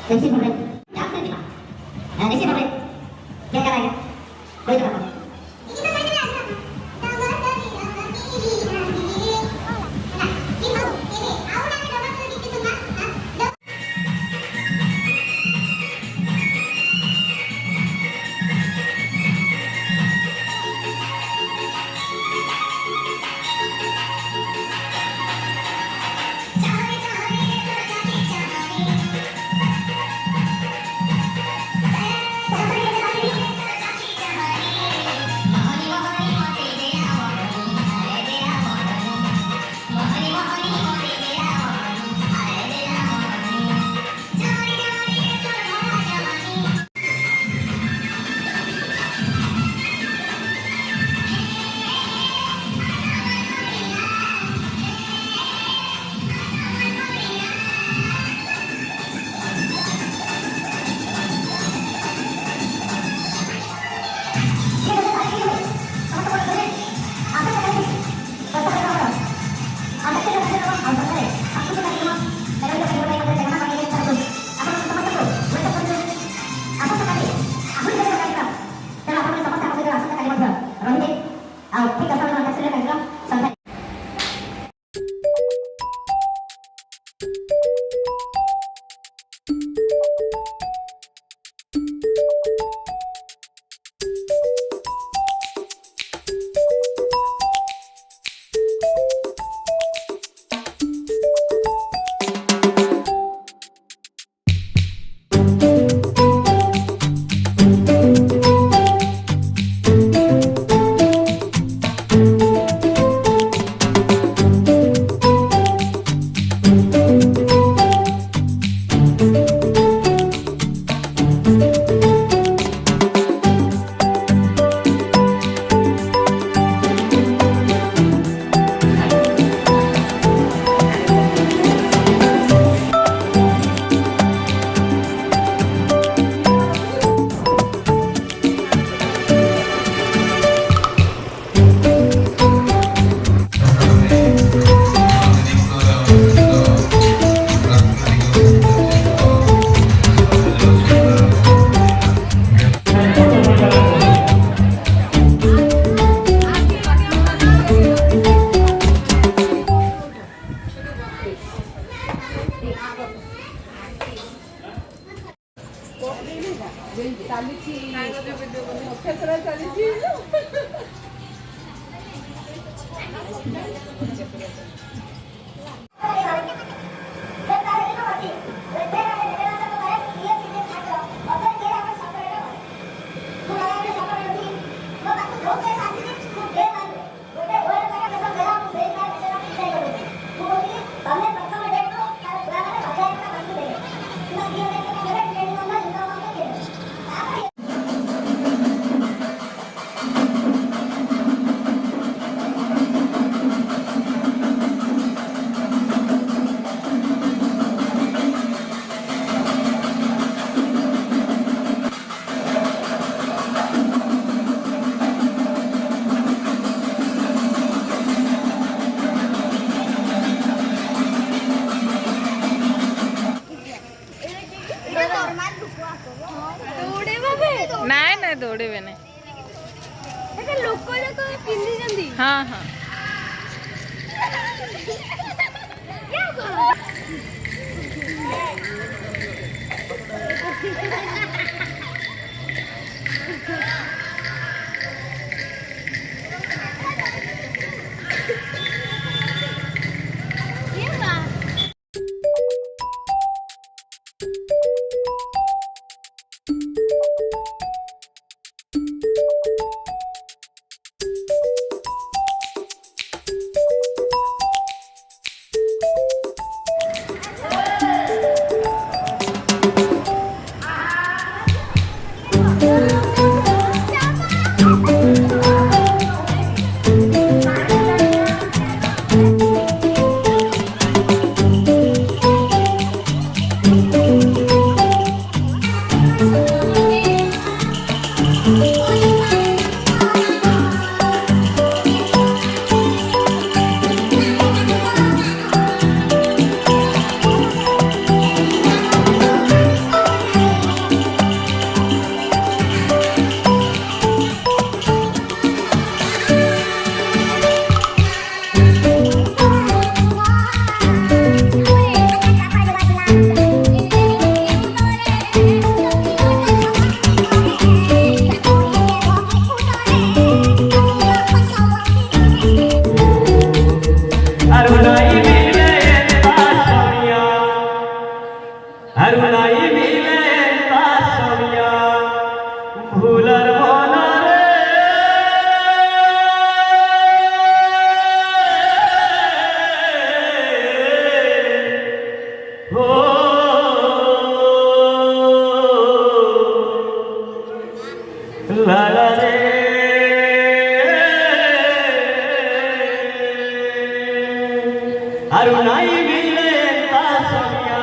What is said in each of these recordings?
Resi boleh. Ya, resi pak. Resi boleh. Dia kata ya. Boleh berapa? ନାଇଁ ନାଇଁ ଦୌଡ଼ିବେ ନାଇଁ। ଲୋକ ଯାକ ପିନ୍ଧିଛନ୍ତି। ହଁ ହଁ। हो ला ला रे अरुणाई मिले ता सोनिया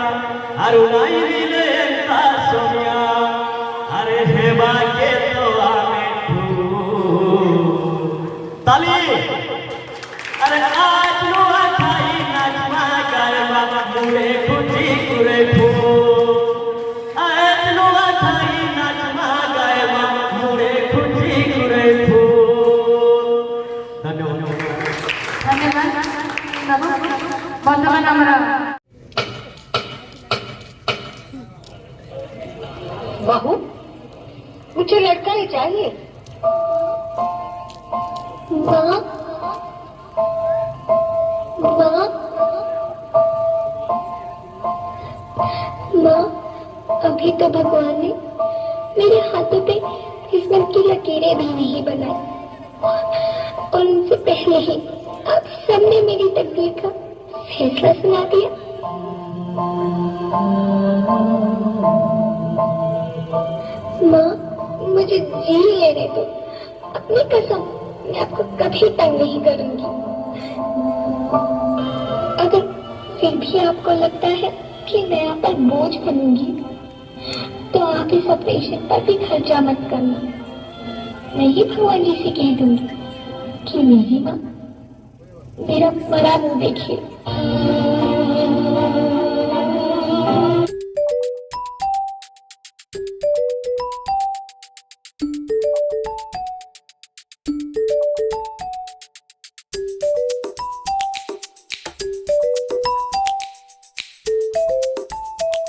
अरुणाई मिले ता सोनिया अरे हे बाके तो आमे ताली अरे आज नो खाई नाचमा गरबा मुरे खुटी कुरे फू आज नो खाई नाचमा गरबा मुरे खुटी कुरे फू धन्यवाद বর্তমান আমরা बहू मुझे लड़का ही चाहिए। माँ माँ माँ अभी तो भगवान ने मेरे हाथों पे किस्मत की लकीरें भी नहीं बनाई और उनसे पहले ही आप सबने मेरी तकदीर का फैसला सुना दिया। माँ मुझे जी लेने दो, अपनी कसम मैं आपको कभी तंग नहीं करूंगी। अगर फिर भी आपको लगता है कि मैं आप पर बोझ बनूंगी तो आप इस ऑपरेशन पर भी खर्चा मत करना। मैं ही भगवान जी से कह दूंगी कि मेरी माँ मेरा मरा मुंह देखिए।